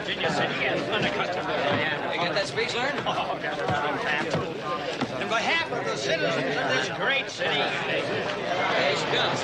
Virginia City and unaccustomed to the You get that speech learned? Oh, just a little tap. On behalf of the citizens of this great city. Here she comes.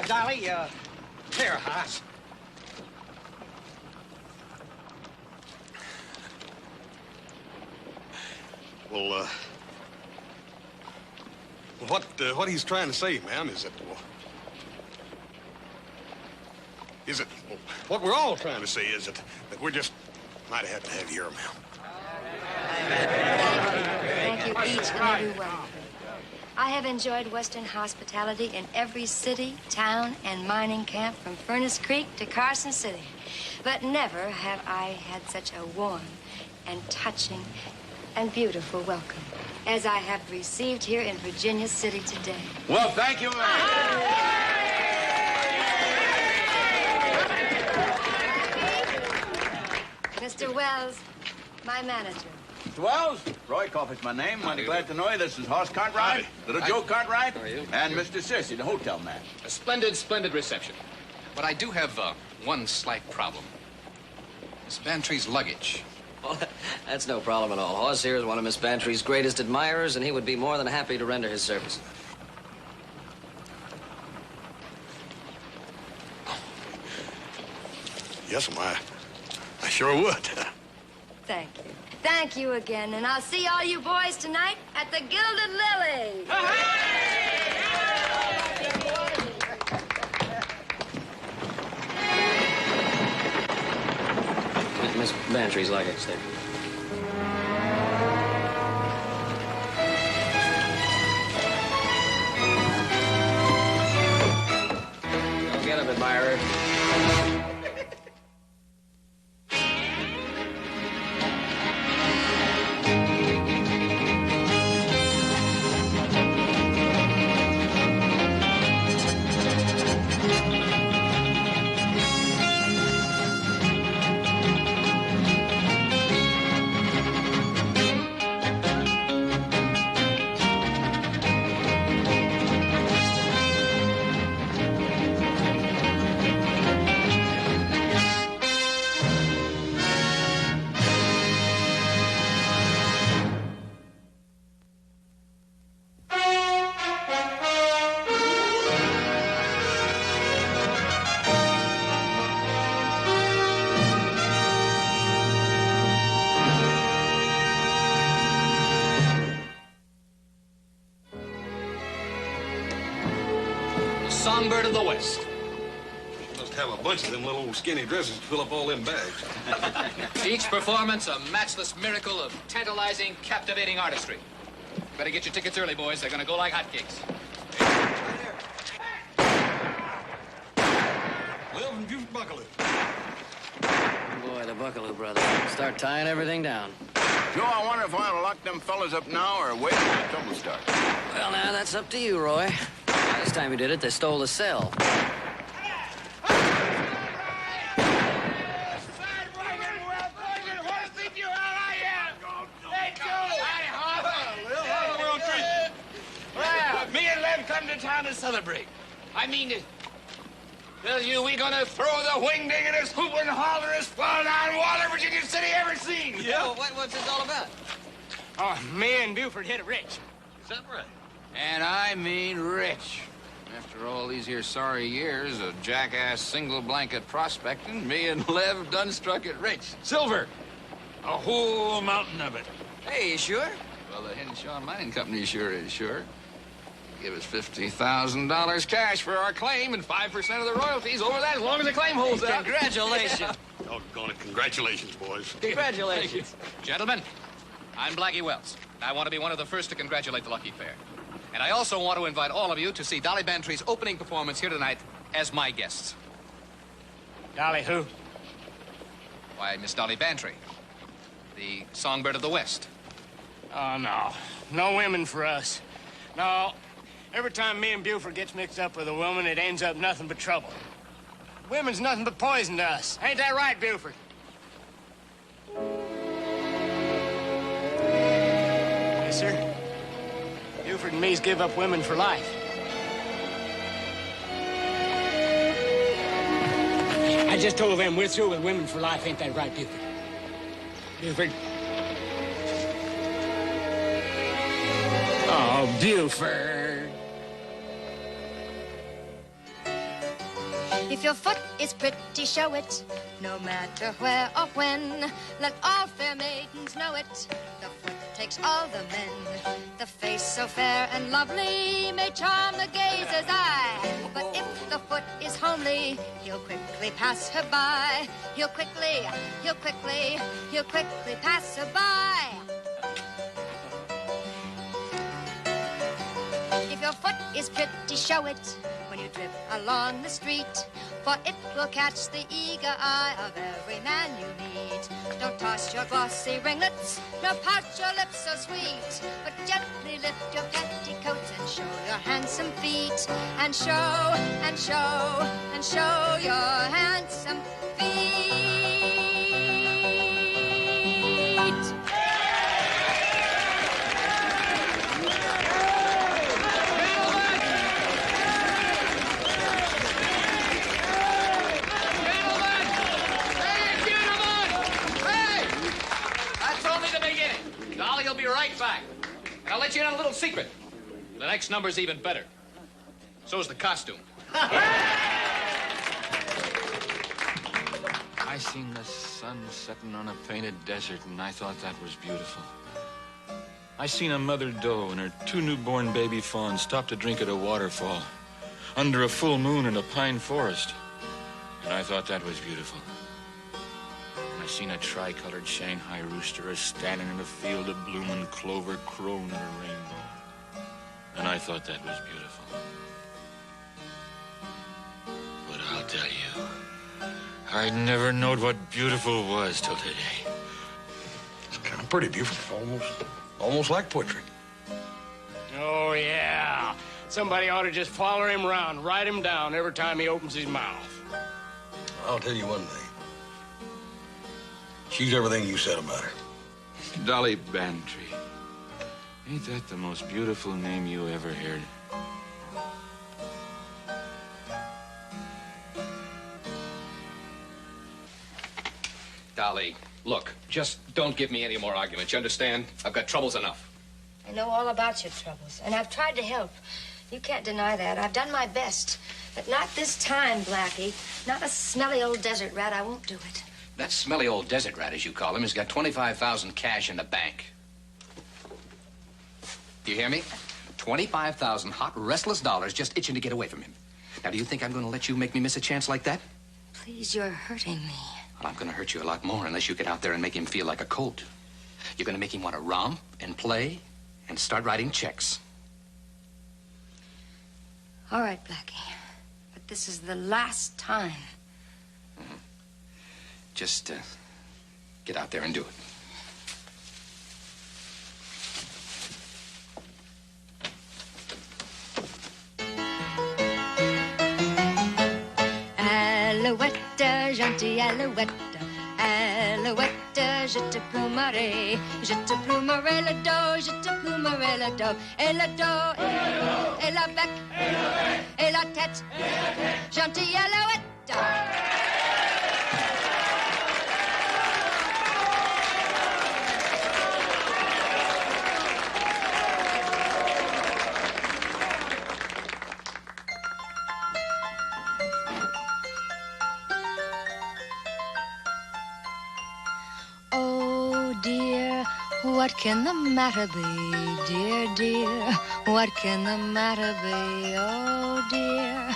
Dolly, here, Hoss. Well, what he's trying to say, ma'am, is that, what we're all trying to say is that we're just mighty happy to have you here, ma'am. Thank you each and every one. I have enjoyed Western hospitality in every city, town, and mining camp from Furnace Creek to Carson City. But never have I had such a warm and touching and beautiful welcome as I have received here in Virginia City today. Well, thank you, Mr. Wells, my manager. Mr. Wells, Roy Coffey's my name. Mighty glad to know you. This is Hoss Cartwright, Little Joe Cartwright, and Mr. Sissy, the hotel man. A splendid, splendid reception. But I do have one slight problem. Miss Bantry's luggage. Well, that's no problem at all. Hoss here is one of Miss Bantry's greatest admirers, and he would be more than happy to render his service. Yes, ma'am. I sure would. Thank you. Thank you again, and I'll see all you boys tonight at the Gilded Lily. Miss Bantry's luggage there. Go get him, admirer. Songbird of the West. You must have a bunch of them little old skinny dresses to fill up all them bags. Each performance a matchless miracle of tantalizing, captivating artistry. Better get your tickets early, boys. They're gonna go like hotcakes. Live and Buford Buckaloo. Boy, the Buckaloo brothers. Start tying everything down. Joe, I wonder if I ought to lock them fellas up now or wait until the trouble starts. Well, now, that's up to you, Roy. Last time you did it, they stole the cell. Me and Lem come to town to celebrate. I mean, tell you, we gonna throw the wing-dingingest, hoop and hollerest, fall-down water Virginia City ever seen. Yeah. Well, what's this all about? Oh, me and Buford hit it rich. Is that right? And I mean rich. After all these here sorry years of jackass single-blanket prospecting, me and Lev done struck it rich. Silver. A whole mountain of it. Hey, you sure? Well, the Henshaw Mining Company sure is sure. Give us $50,000 cash for our claim and 5% of the royalties over that as long as the claim holds out. Congratulations. Doggone it. Congratulations, boys. Congratulations. Gentlemen, I'm Blackie Wells. I want to be one of the first to congratulate the lucky pair. And I also want to invite all of you to see Dolly Bantry's opening performance here tonight as my guests. Dolly who? Why, Miss Dolly Bantry. The songbird of the West. Oh, no. No women for us. No. Every time me and Buford gets mixed up with a woman, it ends up nothing but trouble. Women's nothing but poison to us. Ain't that right, Buford? Yes, sir. Buford and me's give up women for life. I just told them we're through with women for life. Ain't that right, Buford? Buford? Oh, Buford. If your foot is pretty, show it, no matter where or when. Let all fair maidens know it. The foot takes all the men. The face so fair and lovely may charm the gazer's eye. But if the foot is homely, he'll quickly pass her by. He'll quickly pass her by. If your foot is pretty, show it when you trip along the street, for it will catch the eager eye of every man you meet. Don't toss your glossy ringlets, nor pout your lips so sweet, but gently lift your petticoats and show your handsome feet, and show your handsome feet. I'll be right back. And I'll let you in on a little secret. The next number's even better. So's the costume. I seen the sun setting on a painted desert, and I thought that was beautiful. I seen a mother doe and her 2 newborn baby fawns stop to drink at a waterfall under a full moon in a pine forest, and I thought that was beautiful. I seen a tri-colored Shanghai rooster a-standing in a field of bloomin' clover crowing at a rainbow. And I thought that was beautiful. But I'll tell you, I never knowed what beautiful was till today. It's kind of pretty beautiful, almost like poetry. Oh, yeah. Somebody ought to just follow him around, write him down every time he opens his mouth. I'll tell you one thing. She's everything you said about her. Dolly Bantry. Ain't that the most beautiful name you ever heard? Dolly, look, just don't give me any more arguments, you understand? I've got troubles enough. I know all about your troubles, and I've tried to help. You can't deny that. I've done my best. But not this time, Blackie. Not a smelly old desert rat. I won't do it. That smelly old desert rat, as you call him, has got $25,000 cash in the bank. Do you hear me? 25,000 hot, restless dollars just itching to get away from him. Now, do you think I'm going to let you make me miss a chance like that? Please, you're hurting me. Well, I'm going to hurt you a lot more unless you get out there and make him feel like a colt. You're going to make him want to romp and play and start writing checks. All right, Blackie. But this is the last time. Mm-hmm. Just get out there and do it. Alouette, gentille alouette, alouette, je te plumerai, le dos, je te plumerai le dos, et le dos, et la bec, et la tête, gentille alouette. What can the matter be, dear, dear? What can the matter be, oh dear?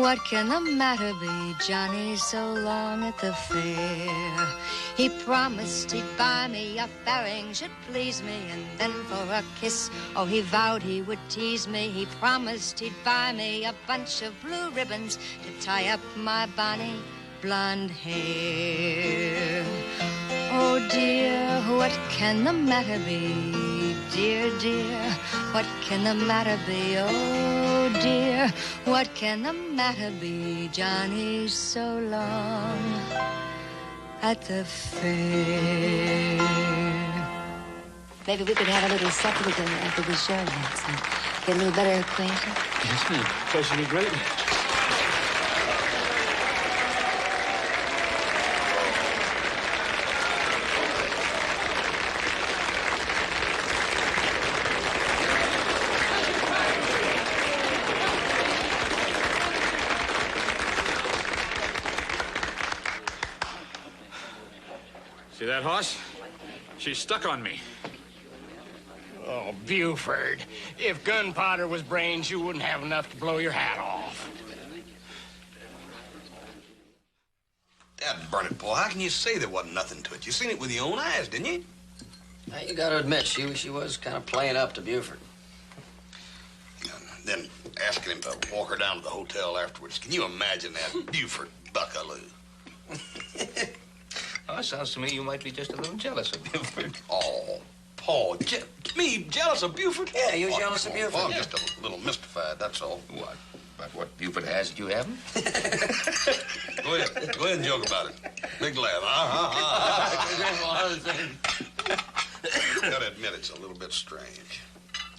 What can the matter be? Johnny so long at the fair. He promised he'd buy me a fairing, should please me, and then for a kiss, oh, he vowed he would tease me. He promised he'd buy me a bunch of blue ribbons to tie up my bonny blonde hair. Oh dear, what can the matter be? Dear, dear, what can the matter be? Oh dear, what can the matter be? Johnny's so long at the fair. Maybe we could have a little supper together after the show next and get a little better acquainted. Yes, ma'am. Pleasure be great. See that horse? She's stuck on me. Oh, Buford, if gunpowder was brains, you wouldn't have enough to blow your hat off. Dad burn it, Paul. How can you say there wasn't nothing to it? You seen it with your own eyes, didn't you? Now, you got to admit, she was kind of playing up to Buford. Then asking him to walk her down to the hotel afterwards. Can you imagine that Buford buckaloo? Oh, it sounds to me you might be just a little jealous of Buford. Oh, Paul, me jealous of Buford? Yeah, you was jealous of Buford. Well, I'm just a little mystified, that's all. What? About what Buford has that you haven't? Go ahead and joke about it. Big laugh. Gotta admit, it's a little bit strange.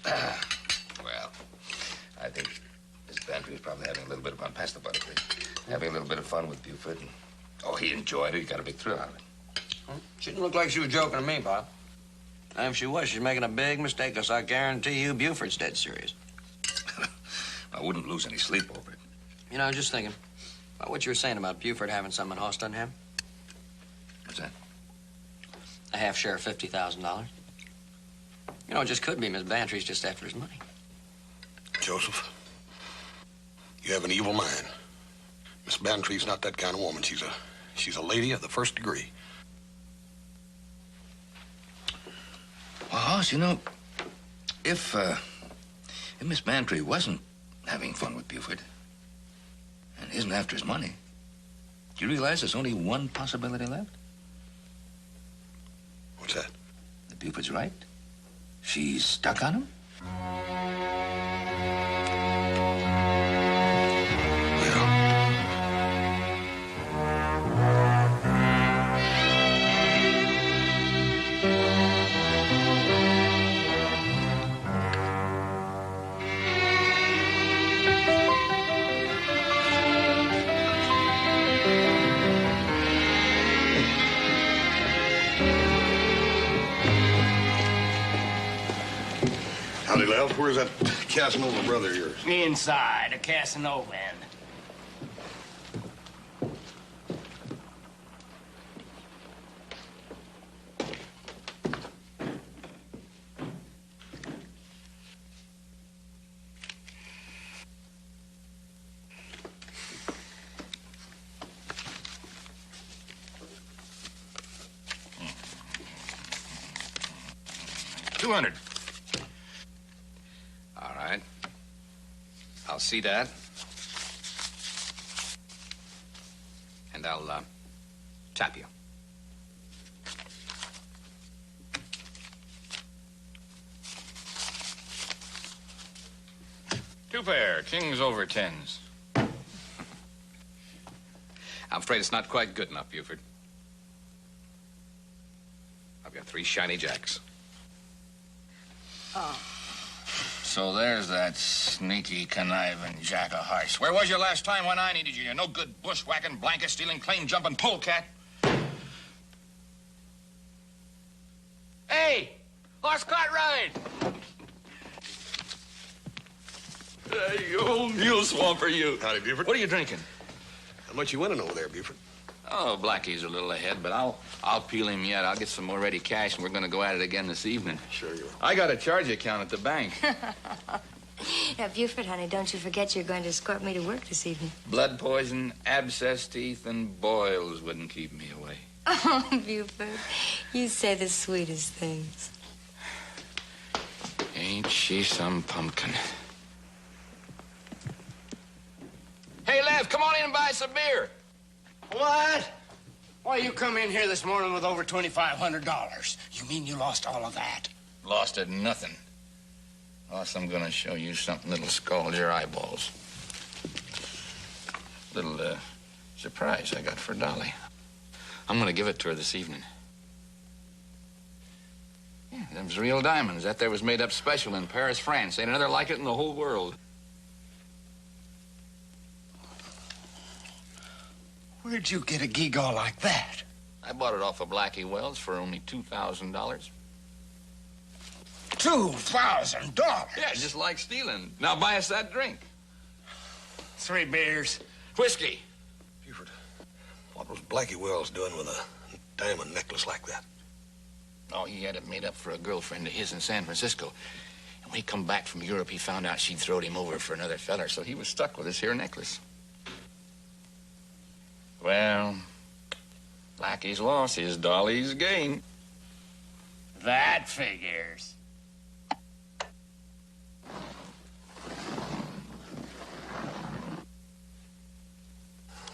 Well, I think Miss Bantry was probably having a little bit of, pass the butter, please. Having a little bit of fun with Buford. And, he enjoyed it. He got a big thrill out of it. She didn't look like she was joking to me, Bob. And if she was, she's making a big mistake, because I guarantee you Buford's dead serious. I wouldn't lose any sleep over it. You know, I was just thinking about what you were saying about Buford having something Hoss doesn't have. What's that? A half share of $50,000. You know, it just could be Miss Bantry's just after his money. Joseph, you have an evil mind. Miss Bantry's not that kind of woman. She's a lady of the first degree. Well, Hoss, you know, if Miss Bantry wasn't having fun with Buford and isn't after his money, do you realize there's only one possibility left? What's that? That Buford's right. She's stuck on him. Howdy, Lev. Where's that Casanova brother of yours? Inside, a Casanova end. $200. All right. I'll see that. And I'll, tap you. Two pair, kings over tens. I'm afraid it's not quite good enough, Buford. I've got 3 shiny jacks. Oh. So there's that sneaky, conniving jack of hearts. Where was you last time when I needed you? You're no good bushwhacking, blanket stealing, claim jumping polecat. Hey! Horse cart ride! Hey, you old mule swamper, you. Howdy, Buford. What are you drinking? How much you winning over there, Buford? Oh, Blackie's a little ahead, but I'll peel him yet. I'll get some more ready cash, and we're going to go at it again this evening. Sure you will. I got a charge account at the bank. Now, Buford, honey, don't you forget you're going to escort me to work this evening. Blood poison, abscess teeth, and boils wouldn't keep me away. Oh, Buford, you say the sweetest things. Ain't she some pumpkin? Hey, Lev, come on in and buy some beer. What? Why, you come in here this morning with over $2,500. You mean you lost all of that? Lost it nothing. Lost, I'm gonna show you something that'll scald your eyeballs. Little, surprise I got for Dolly. I'm gonna give it to her this evening. Yeah, them's real diamonds. That there was made up special in Paris, France. Ain't another like it in the whole world. Where'd you get a gewgaw like that? I bought it off of Blackie Wells for only $2,000. $2,000? Yeah, just like stealing. Now buy us that drink. 3 beers. Whiskey. Buford, what was Blackie Wells doing with a diamond necklace like that? Oh, he had it made up for a girlfriend of his in San Francisco. And when he come back from Europe, he found out she'd throwed him over for another feller, so he was stuck with this here necklace. Well, Blackie's lost his Dolly's gain. That figures.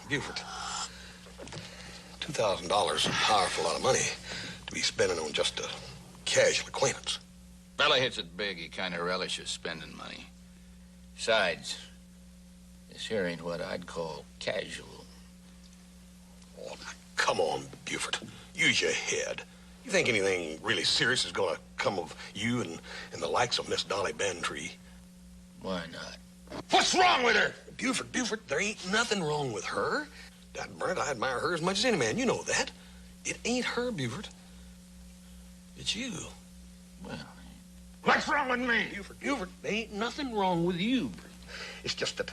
Buford, $2,000 is a powerful lot of money to be spending on just a casual acquaintance. Fella hits it big, he kind of relishes spending money. Besides, this here ain't what I'd call casual. Oh, come on, Buford. Use your head. You think anything really serious is going to come of you and the likes of Miss Dolly Bantry? Why not? What's wrong with her? Buford, there ain't nothing wrong with her. That Brent, I admire her as much as any man. You know that. It ain't her, Buford. It's you. Well, What's wrong with me? Buford, there ain't nothing wrong with you. It's just that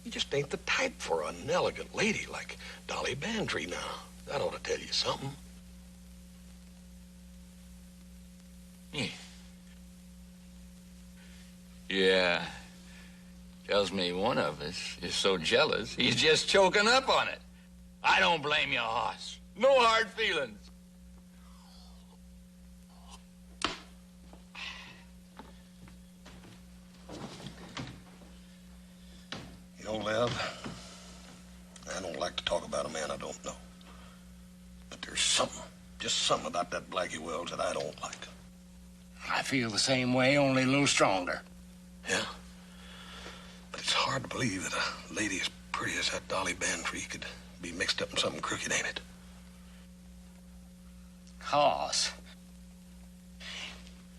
you just ain't the type for an elegant lady like Dolly Bantry now. That ought to tell you something. Yeah. Tells me one of us is so jealous, he's just choking up on it. I don't blame you, Hoss. No hard feelings. You know, Lev, I don't like to talk about a man I don't know. But there's something, just something about that Blackie Wells that I don't like. I feel the same way, only a little stronger. Yeah? But it's hard to believe that a lady as pretty as that Dolly Bantry could be mixed up in something crooked, ain't it? Hoss.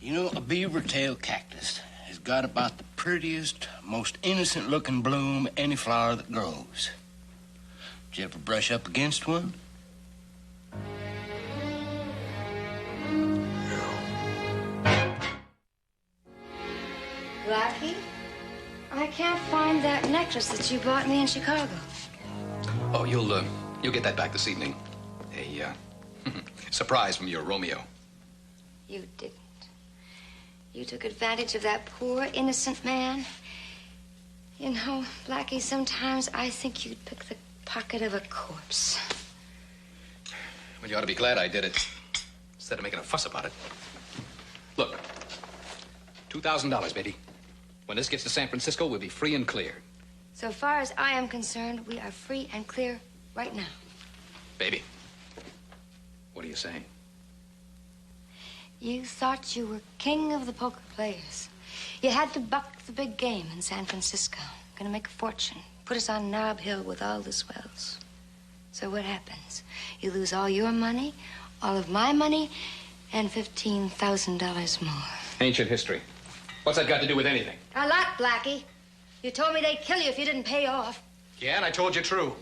You know, a beaver tail cactus has got about the prettiest, most innocent-looking bloom any flower that grows. Did you ever brush up against one? Blackie, I can't find that necklace that you bought me in Chicago. Oh, you'll get that back this evening. A surprise from your Romeo. You didn't. You took advantage of that poor, innocent man. You know, Blackie, sometimes I think you'd pick the pocket of a corpse. Well, you ought to be glad I did it, instead of making a fuss about it. Look, $2,000, baby. When this gets to San Francisco, we'll be free and clear. So far as I am concerned, we are free and clear right now. Baby, what are you saying? You thought you were king of the poker players. You had to buck the big game in San Francisco. Gonna make a fortune. Put us on Nob Hill with all the swells. So what happens? You lose all your money, all of my money, and $15,000 more. Ancient history. What's that got to do with anything? A lot, Blackie. You told me they'd kill you if you didn't pay off. Yeah, and I told you true.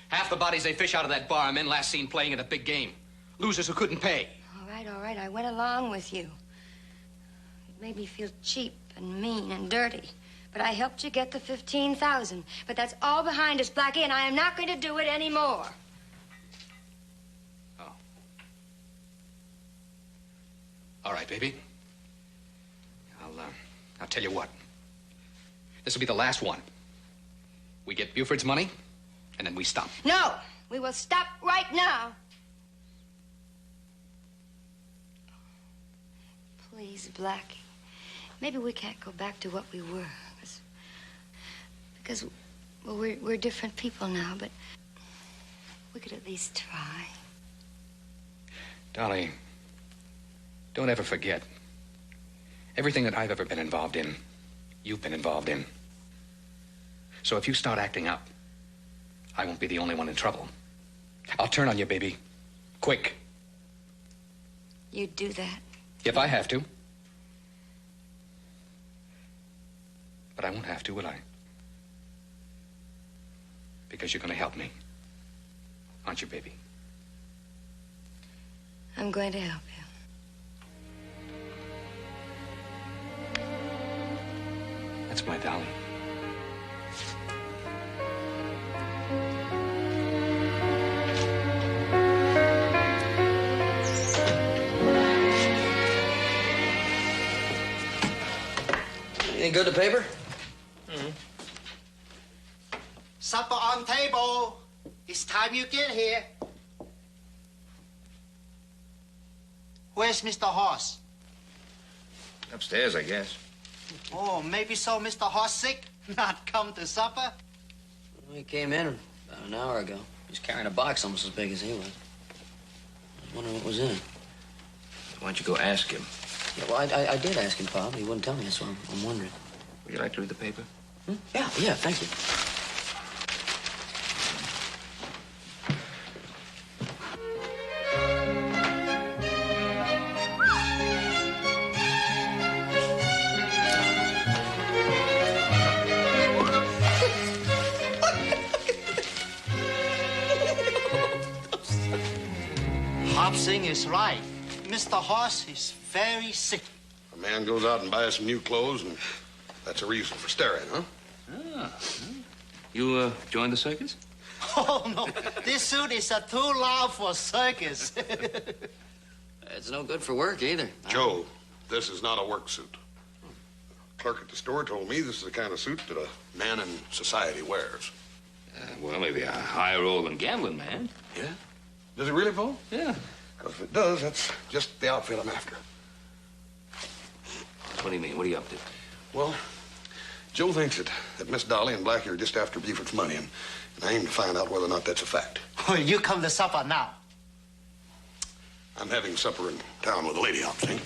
Half the bodies they fish out of that bar are men last seen playing at a big game. Losers who couldn't pay. All right. I went along with you. It made me feel cheap and mean and dirty. But I helped you get the $15,000. But that's all behind us, Blackie, and I am not going to do it anymore. Oh. All right, baby. I'll tell you what. This will be the last one. We get Buford's money, and then we stop. No, we will stop right now. Please, Blackie. Maybe we can't go back to what we were. Because well, we're different people now, but We could at least try. Dolly, don't ever forget. Everything that I've ever been involved in, you've been involved in. So if you start acting up, I won't be the only one in trouble. I'll turn on you, baby. Quick. You'd do that? If I have to. But I won't have to, will I? Because you're going to help me. Aren't you, baby? I'm going to help you. That's my Dolly. Any good, the paper? Supper on table. It's time you get here. Where's Mr. Hoss? Upstairs, I guess. Oh, maybe so Mr. Hoss sick? Not come to supper? Well, he came in about an hour ago. He's carrying a box almost as big as he was. I was wondering what was in it. Why don't you go ask him? Yeah, well, I did ask him, Pop. He wouldn't tell me, so I'm wondering. Would you like to read the paper? Yeah, thank you. Hobson is right. Mr. Hoss is very sick. A man goes out and buys some new clothes, and that's a reason for staring, huh? You, joined the circus? Oh, no. This suit is too loud for circus. It's no good for work either. Joe, this is not a work suit. The clerk at the store told me this is the kind of suit that a man in society wears. Well, maybe a higher roll than gambling man. Yeah? Does it really, Paul? Yeah. Well, if it does, that's just the outfit I'm after. What do you mean? What are you up to? Well, Joe thinks that Miss Dolly and Blackie are just after Buford's money, and I aim to find out whether or not that's a fact. Oh, you come to supper now. I'm having supper in town with a lady out, see?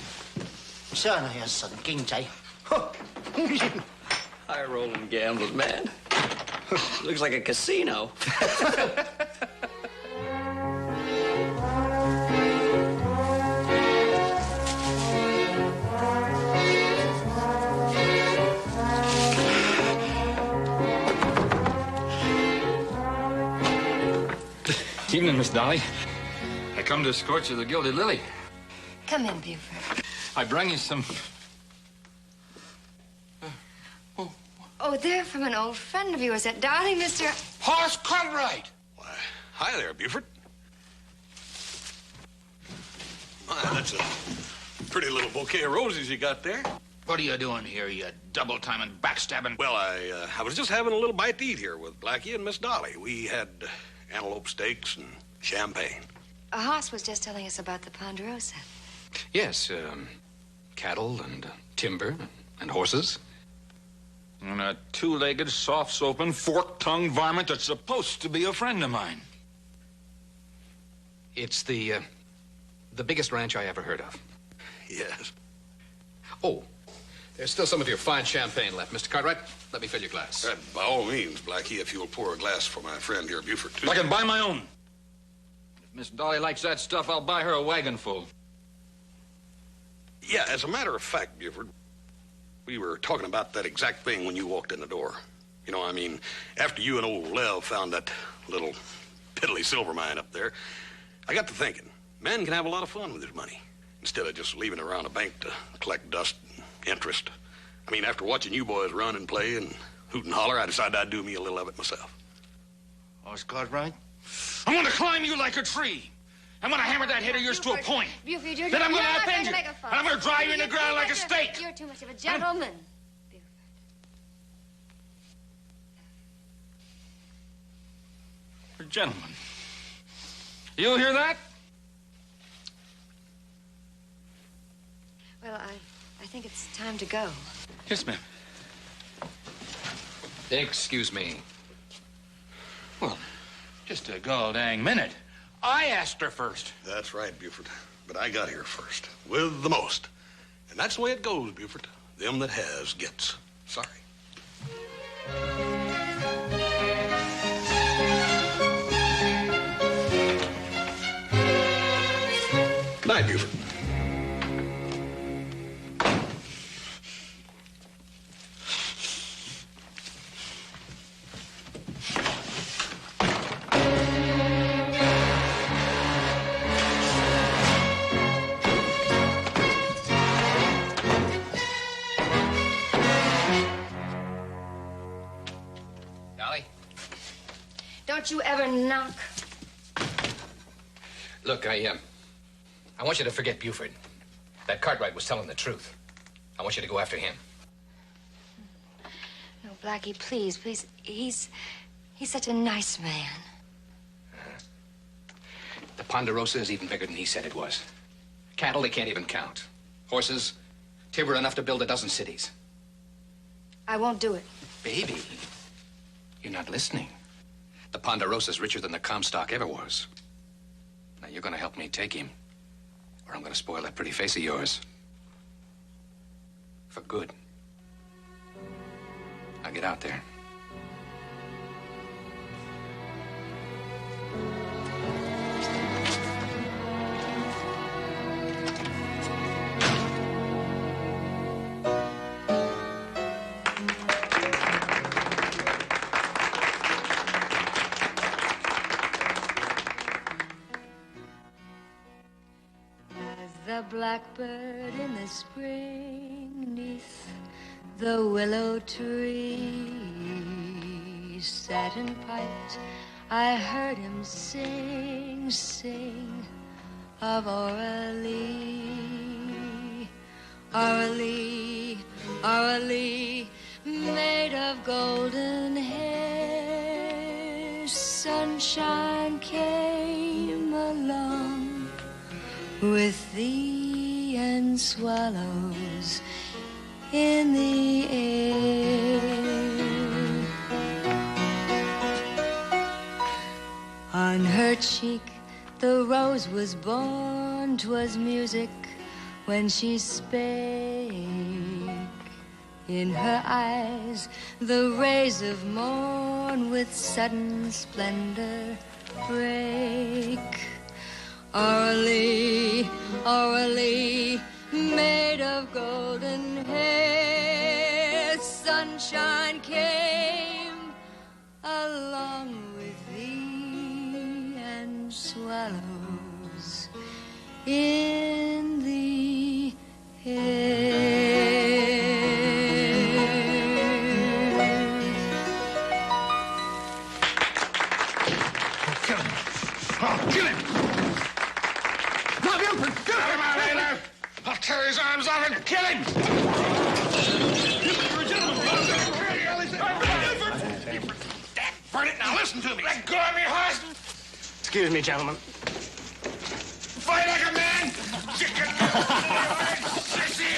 真係神經仔。 High rolling gamblers, man. Looks like a casino. Evening, Miss Dolly. I come to escort you to the Gilded Lily. Come in, Buford. I brung you some... Oh, they're from an old friend of yours, that darling Mr. Hoss Cartwright. Why, hi there, Buford. My, that's a pretty little bouquet of roses you got there. What are you doing here, you double-timing, backstabbing? Well, I was just having a little bite to eat here with Blackie and Miss Dolly. We had antelope steaks and champagne. Hoss was just telling us about the Ponderosa. Yes, cattle and timber and horses. And a two-legged, soft-soaping, fork-tongued varmint that's supposed to be a friend of mine. It's the biggest ranch I ever heard of. Yes. Oh, there's still some of your fine champagne left. Mr. Cartwright, let me fill your glass. By all means, Blackie, if you'll pour a glass for my friend here, Buford, too. I can buy my own. If Miss Dolly likes that stuff, I'll buy her a wagon full. Yeah, as a matter of fact, Buford, we were talking about that exact thing when you walked in the door. You know, I mean, after you and old Lev found that little piddly silver mine up there, I got to thinking, man can have a lot of fun with his money instead of just leaving it around a bank to collect dust and interest. I mean, after watching you boys run and play and hoot and holler, I decided I'd do me a little of it myself. Hoss Cartwright? I'm gonna climb you like a tree. I'm gonna hammer that head of yours to a point. Buford, you're Then I'm gonna not upend going you. to make a fuss. And I'm gonna drive you in the ground like a stake. You're too much of a gentleman. Buford. Gentlemen, you hear that? Well, I think it's time to go. Yes, ma'am. Excuse me. Well, Just a gall-dang minute. I asked her first. That's right, Buford. But I got here first, with the most. And that's the way it goes, Buford. Them that has gets. Sorry. Night, Buford. Don't you ever knock. Look, I want you to forget Buford. That Cartwright was telling the truth. I want you to go after him. No, Blackie, please, please. He's such a nice man. The Ponderosa is even bigger than he said it was. Cattle they can't even count. Horses, timber enough to build a dozen cities. I won't do it. Baby, you're not listening. The Ponderosa's richer than the Comstock ever was. Now, you're gonna help me take him, or I'm gonna spoil that pretty face of yours. For good. Now, get out there. The blackbird in the spring neath the willow tree sat and piped. I heard him sing, sing of Aurelie, Aurelie, Aurelie, made of golden hair. Sunshine came along with thee and swallows in the air. On her cheek the rose was born, 'twas music when she spake. In her eyes the rays of morn with sudden splendor break. Aurelie, Aurelie, made of golden hair. Sunshine came along with thee and swallows in the air. Kill him. Oh, kill him. Get him out, Elam! I'll tear his arms off and kill him! Burn it now, listen to me. Let go of me, horse! Excuse me, gentlemen. Fight like a man! Chicken! Sissy!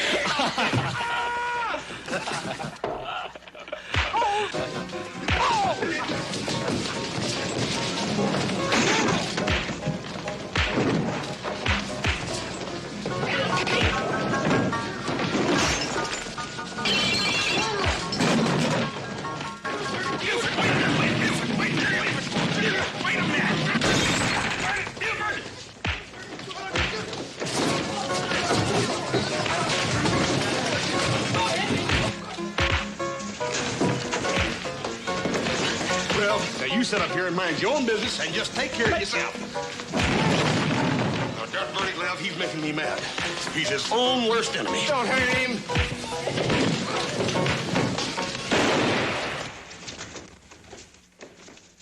Well, now you sit up here and mind your own business and just take care of yourself. Now, that dirty Lev, he's making me mad. He's his own worst enemy. Don't hurt him.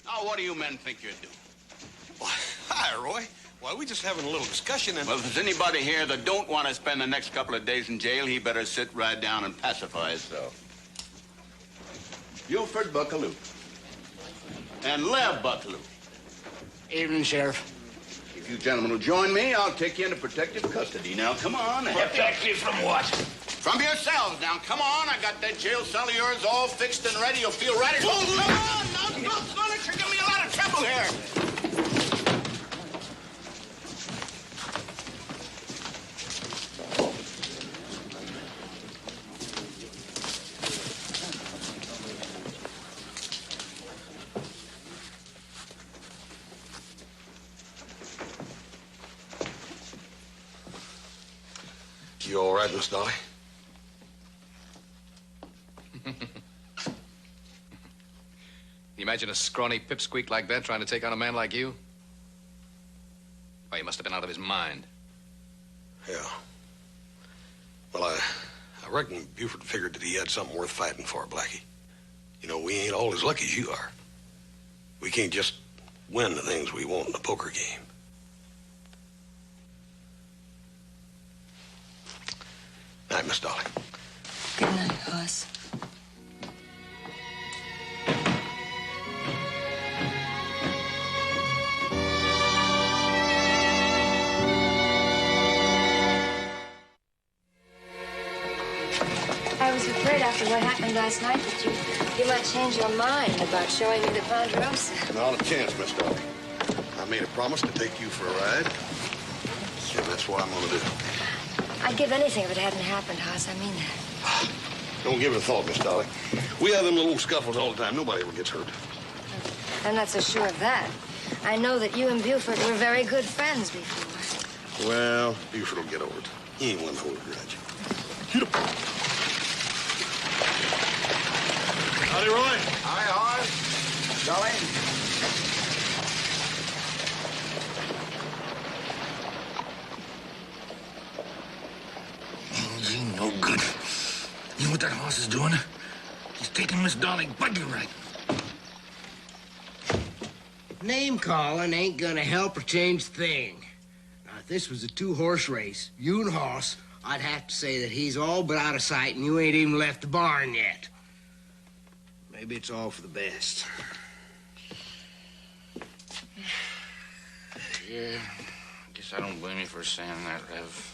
Now, what do you men think you're doing? Why, hi, Roy. Why, we just having a little discussion and... Well, if there's anybody here that don't want to spend the next couple of days in jail, he better sit right down and pacify himself. Buford Buckaloo. And Lev Buckaloo. Evening, Sheriff. If you gentlemen will join me, I'll take you into protective custody. Now, come on. Protect you from what? From yourselves. Now, come on. I got that jail cell of yours all fixed and ready. You'll feel right at home. Come on. Now, don't let you give me a lot of trouble. trouble here. You all right, Miss Dolly? You imagine a scrawny pipsqueak like that trying to take on a man like you? Why, he must have been out of his mind. Yeah. Well, I reckon Buford figured that he had something worth fighting for, Blackie. You know, we ain't all as lucky as you are. We can't just win the things we want in a poker game. Night, Miss Dolly. Good night, Hoss. I was afraid after what happened last night that you might change your mind about showing me the Ponderosa. Not a chance, Miss Dolly. I made a promise to take you for a ride, and that's what I'm gonna do. I'd give anything if it hadn't happened, Hoss. I mean that. Don't give it a thought, Miss Dolly. We have them little scuffles all the time. Nobody ever gets hurt. I'm not so sure of that. I know that you and Buford were very good friends before. Well, Buford will get over it. He ain't one to hold a grudge. Get up. Howdy, Roy. Hi, Hoss. Dolly. He no good. You know what that horse is doing? He's taking Miss Dolly buggy right. Name calling ain't gonna help or change a thing. Now, if this was a two-horse race, you and Hoss, I'd have to say that he's all but out of sight and you ain't even left the barn yet. Maybe it's all for the best. Yeah, guess I don't blame you for saying that, Rev.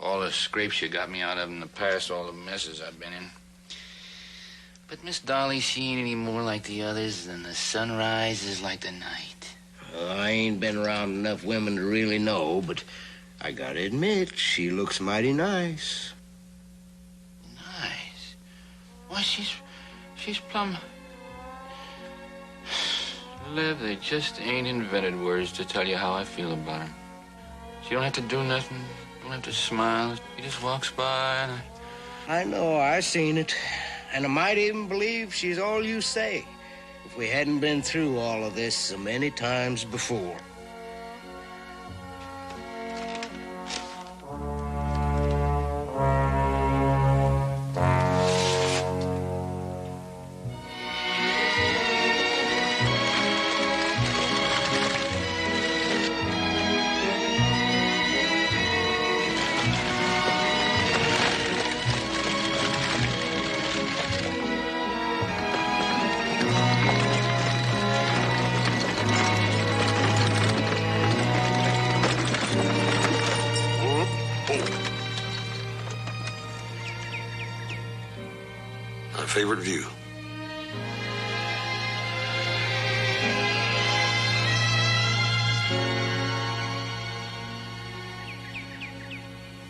All the scrapes you got me out of in the past, all the messes I've been in. But Miss Dolly, she ain't any more like the others than the sunrise is like the night. I ain't been around enough women to really know, but I gotta admit, she looks mighty nice. Nice? Why, she's plumb... Lev, they just ain't invented words to tell you how I feel about her. She don't have to do nothing. Don't have to smile. He just walks by and I know, I seen it. And I might even believe she's all you say if we hadn't been through all of this so many times before. Favorite view.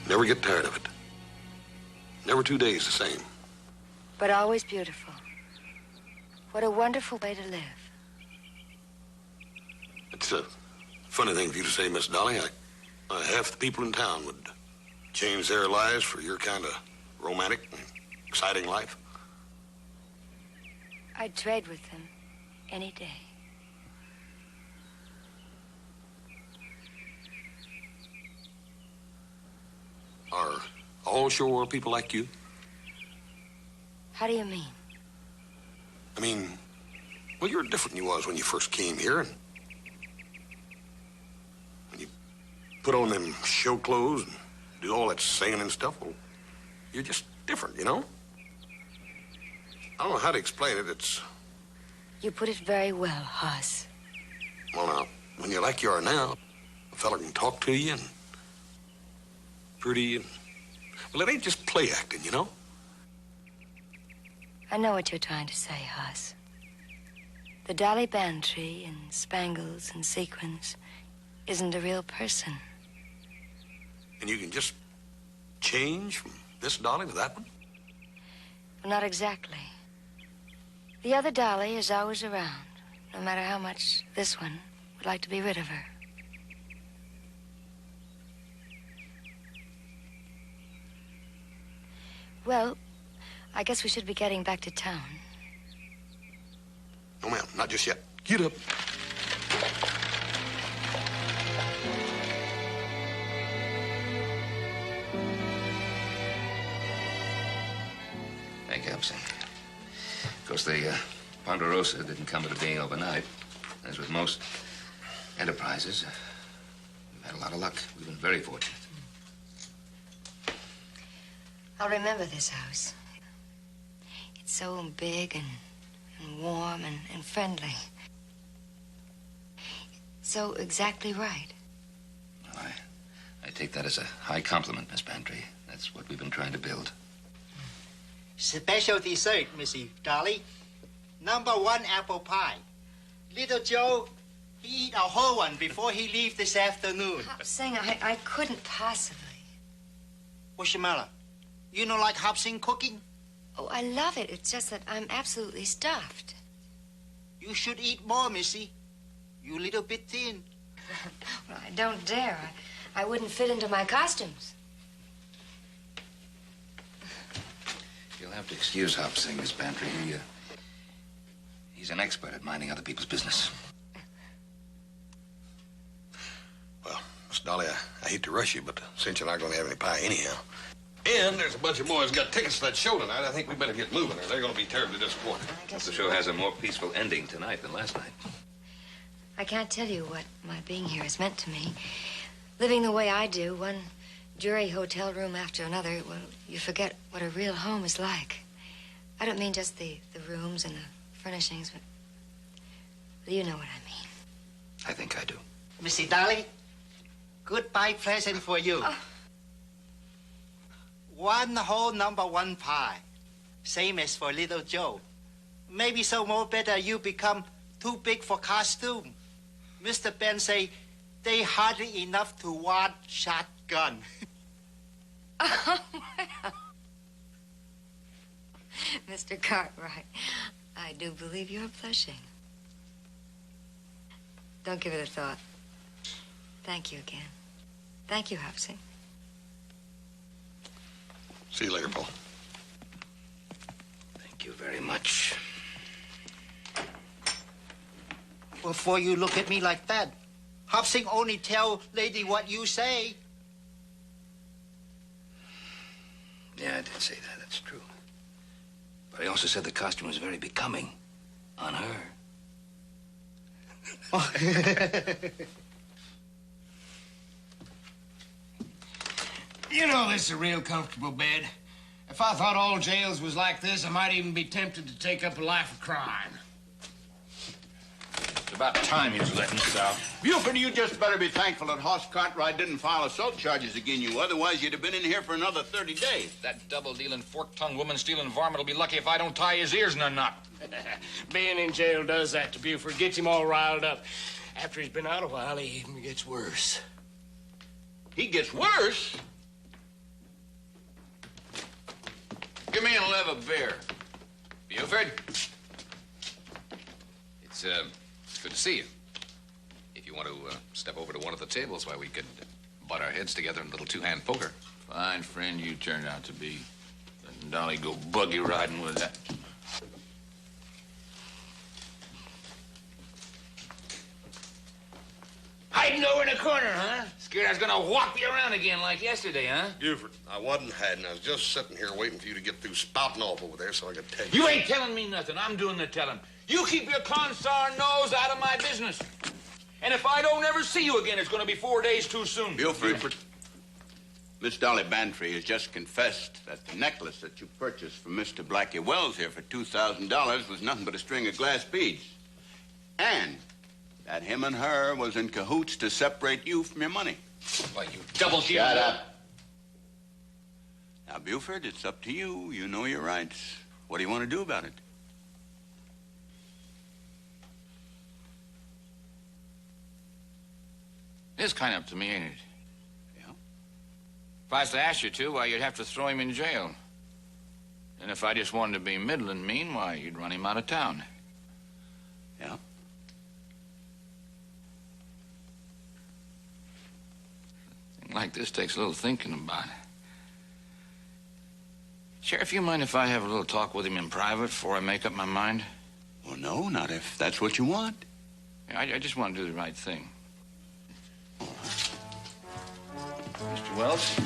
Never get tired of it. Never 2 days the same. But always beautiful. What a wonderful way to live. It's a funny thing for you to say, Miss Dolly. Half the people in town would change their lives for your kind of romantic and exciting life. I'd trade with them any day. Are all shore people like you? How do you mean? I mean, well, you're different than you was when you first came here. And when you put on them show clothes and do all that singing and stuff, well, you're just different, you know? I don't know how to explain it. It's... You put it very well, Hoss. Well, now, when you're like you are now, a fella can talk to you and pretty and... Well, it ain't just play acting, you know? I know what you're trying to say, Hoss. The Dolly Bantry in spangles and sequins isn't a real person. And you can just change from this Dolly to that one? Well, not exactly. The other Dolly is always around, no matter how much this one would like to be rid of her. Well, I guess we should be getting back to town. No, ma'am, not just yet. Get up. Thank you, Hobson. Of course, the Ponderosa didn't come to being overnight. As with most enterprises, we've had a lot of luck. We've been very fortunate. I'll remember this house. It's so big and warm and friendly. So exactly right. Well, I take that as a high compliment, Miss Bantry. That's what we've been trying to build. Special dessert, Missy Dolly. #1 apple pie. Little Joe, he eat a whole one before he leave this afternoon. Hop-Sing, I couldn't possibly. What's the matter? You don't like Hop-Sing cooking? Oh, I love it. It's just that I'm absolutely stuffed. You should eat more, Missy. You a little bit thin. Well, I don't dare. I wouldn't fit into my costumes. You'll have to excuse Hop-Sing, Miss Bantry. He's an expert at minding other people's business. Well, Miss Dolly, I hate to rush you, but since you're not going to have any pie anyhow. And there's a bunch of boys got tickets to that show tonight. I think we better get moving or they're going to be terribly disappointed. The show has a more peaceful ending tonight than last night. I can't tell you what my being here has meant to me. Living the way I do, one jury hotel room after another, well, you forget what a real home is like. I don't mean just the rooms and the furnishings, but you know what I mean. I think I do. Missy Dolly, goodbye present for you. Oh. One whole #1 pie. Same as for little Joe. Maybe so more better you become too big for costume. Mr. Ben say they hardly enough to wad shotgun. Oh, well. Mr. Cartwright, I do believe you're blushing. Don't give it a thought. Thank you again. Thank you, Hop-Sing. See you later, Paul. Thank you very much. Before you look at me like that, Hop-Sing only tell lady what you say. Yeah, I did say that. That's true. But I also said the costume was very becoming on her. You know this is a real comfortable bed. If I thought all jails was like this, I might even be tempted to take up a life of crime. It's about time he's letting us out. Buford, you just better be thankful that Hoss Cartwright didn't file assault charges against you. Otherwise, you'd have been in here for another 30 days. That double-dealing, fork-tongued, woman-stealing varmint will be lucky if I don't tie his ears in a knot. Being in jail does that to Buford. Gets him all riled up. After he's been out a while, he even gets worse. He gets worse? Give me an 11 beer. Buford? It's good to see you. If you want to step over to one of the tables, why, we could butt our heads together in a little two-hand poker. Fine friend you turned out to be. Letting Dolly go buggy riding with that. Hiding over in the corner, huh? Scared I was gonna whop you around again like yesterday, huh? Buford, I wasn't hiding. I was just sitting here waiting for you to get through spouting off over there so I could tell you. You ain't telling me nothing. I'm doing the telling. You keep your consar nose out of my business. And if I don't ever see you again, it's gonna be 4 days too soon. Buford, Miss Dolly Bantry has just confessed that the necklace that you purchased from Mr. Blackie Wells here for $2,000 was nothing but a string of glass beads. And that him and her was in cahoots to separate you from your money. Why, you double deal. Shut up. Now, Buford, it's up to you. You know your rights. What do you want to do about it? It's kind of up to me, ain't it? Yeah. If I was to ask you to, why, you'd have to throw him in jail. And if I just wanted to be middling mean, why, you'd run him out of town. Yeah. A thing like this takes a little thinking about. Sheriff, you mind if I have a little talk with him in private before I make up my mind? Well, no, not if that's what you want. Yeah, I just want to do the right thing. Mr. Wells?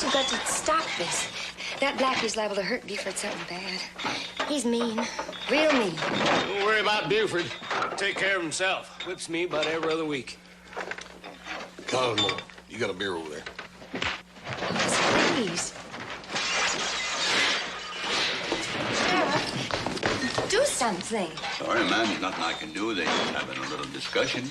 You've got to stop this. That Blackie's liable to hurt Buford something bad. He's mean. Real mean. Don't worry about Buford. He'll take care of himself. Whips me about every other week. Cosmo, you got a beer over there. Yes, please. Sheriff, do something. Sorry, ma'am, there's nothing I can do. They're just having a little discussion.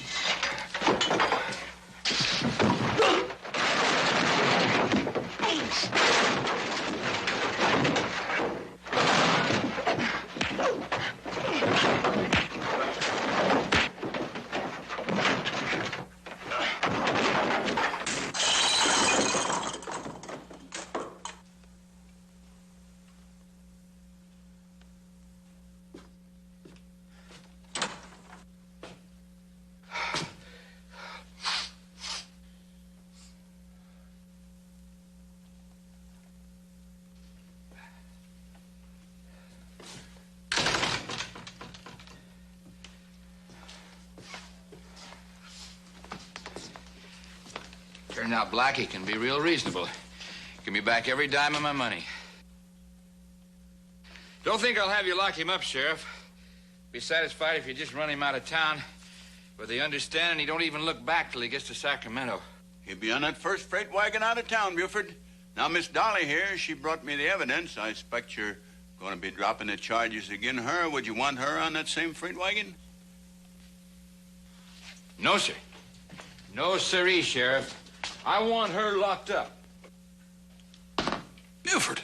Turned out Blackie can be real reasonable. Give me back every dime of my money. Don't think I'll have you lock him up, Sheriff. Be satisfied if you just run him out of town with the understanding he don't even look back till he gets to Sacramento. He'll be on that first freight wagon out of town, Buford. Now, Miss Dolly here, she brought me the evidence. I expect you're going to be dropping the charges against her. Would you want her on that same freight wagon? No, sir. No, sirree, Sheriff. I want her locked up. Buford.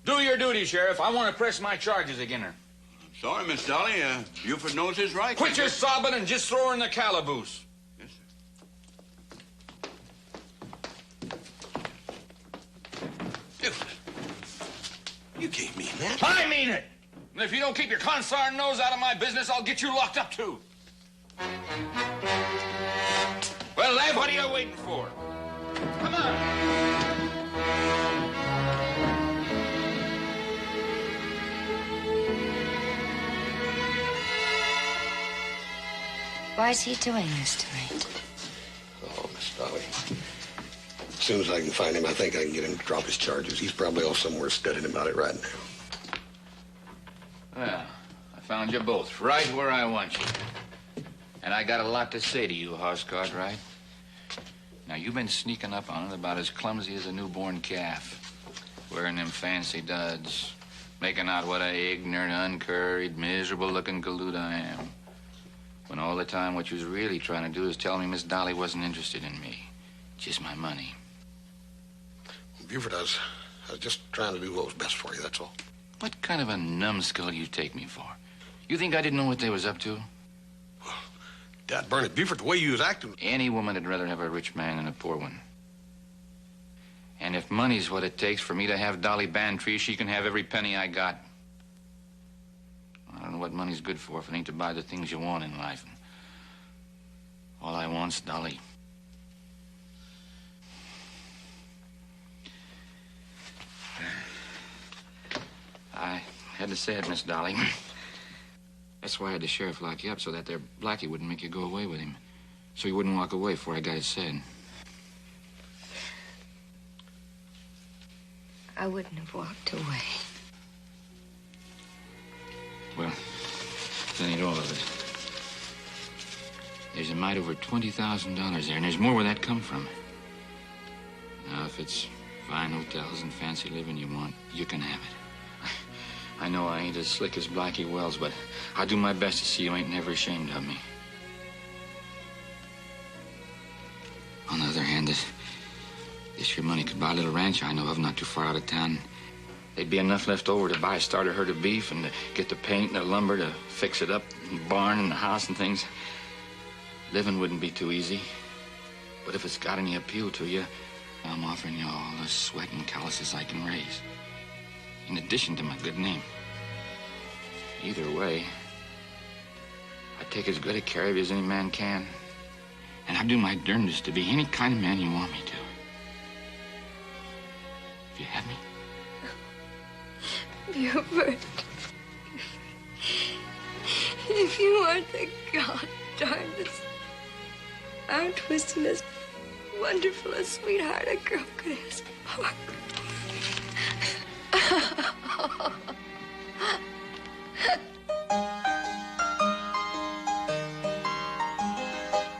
Do your duty, Sheriff. I want to press my charges against her. I'm sorry, Miss Dolly. Buford knows his rights. Quit your sobbing and just throw her in the calaboose. Yes, sir. Buford. You can't mean that. I mean it. And if you don't keep your consarn nose out of my business, I'll get you locked up, too. Well, lad, what are you waiting for? Come on. Why is he doing this to me? Oh, Miss Dolly. As soon as I can find him, I think I can get him to drop his charges. He's probably off somewhere studying about it right now. Well, I found you both right where I want you. And I got a lot to say to you, Hoss Cartwright. Now, you've been sneaking up on it about as clumsy as a newborn calf. Wearing them fancy duds. Making out what a ignorant, uncurried, miserable-looking galoot I am. When all the time what you was really trying to do is tell me Miss Dolly wasn't interested in me. Just my money. Buford, I was just trying to do what was best for you, that's all. What kind of a numbskull you take me for? You think I didn't know what they was up to? Dad, burn it, Buford, the way you was acting. Any woman would rather have a rich man than a poor one. And if money's what it takes for me to have Dolly Bantry, she can have every penny I got. I don't know what money's good for if it ain't to buy the things you want in life. And all I want's Dolly. I had to say it, Miss Dolly. That's why I had the sheriff lock you up, so that there Blackie wouldn't make you go away with him. So he wouldn't walk away before I got it said. I wouldn't have walked away. Well, that ain't all of it. There's a mite over $20,000 there, and there's more where that come from. Now, if it's fine hotels and fancy living you want, you can have it. I know I ain't as slick as Blackie Wells, but I'll do my best to see you ain't never ashamed of me. On the other hand, this your money could buy a little ranch I know of not too far out of town. There'd be enough left over to buy a starter herd of beef and to get the paint and the lumber to fix it up, and the barn and the house and things. Living wouldn't be too easy. But if it's got any appeal to you, I'm offering you all the sweat and calluses I can raise. In addition to my good name. Either way, I take as good a care of you as any man can. And I do my darndest to be any kind of man you want me to. If you have me. Buford. If you aren't the god darndest, our twistingest, wonderful, sweetheart a girl could ask for.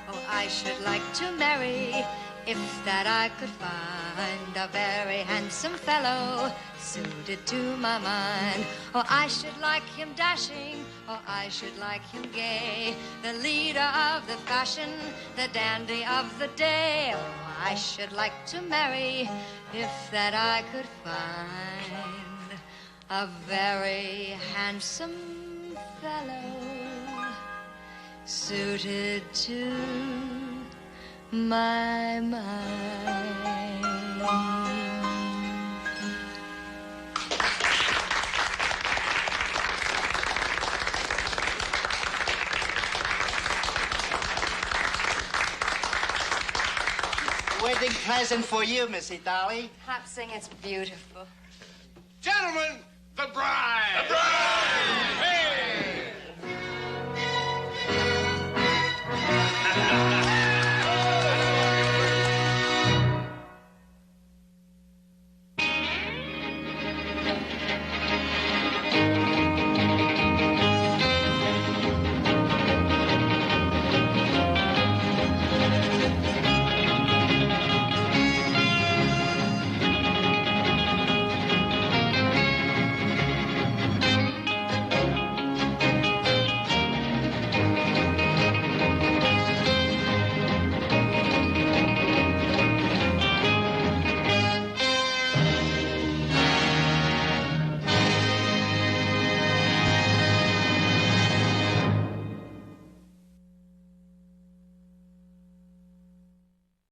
Oh, I should like to marry, if that I could find a very handsome fellow suited to my mind. Oh, I should like him dashing, oh, I should like him gay, the leader of the fashion, the dandy of the day. Oh, I should like to marry, if that I could find a very handsome fellow suited to my mind. Wedding present for you, Missy Dolly. Hop sing, it's beautiful. Gentlemen, the bride! The bride!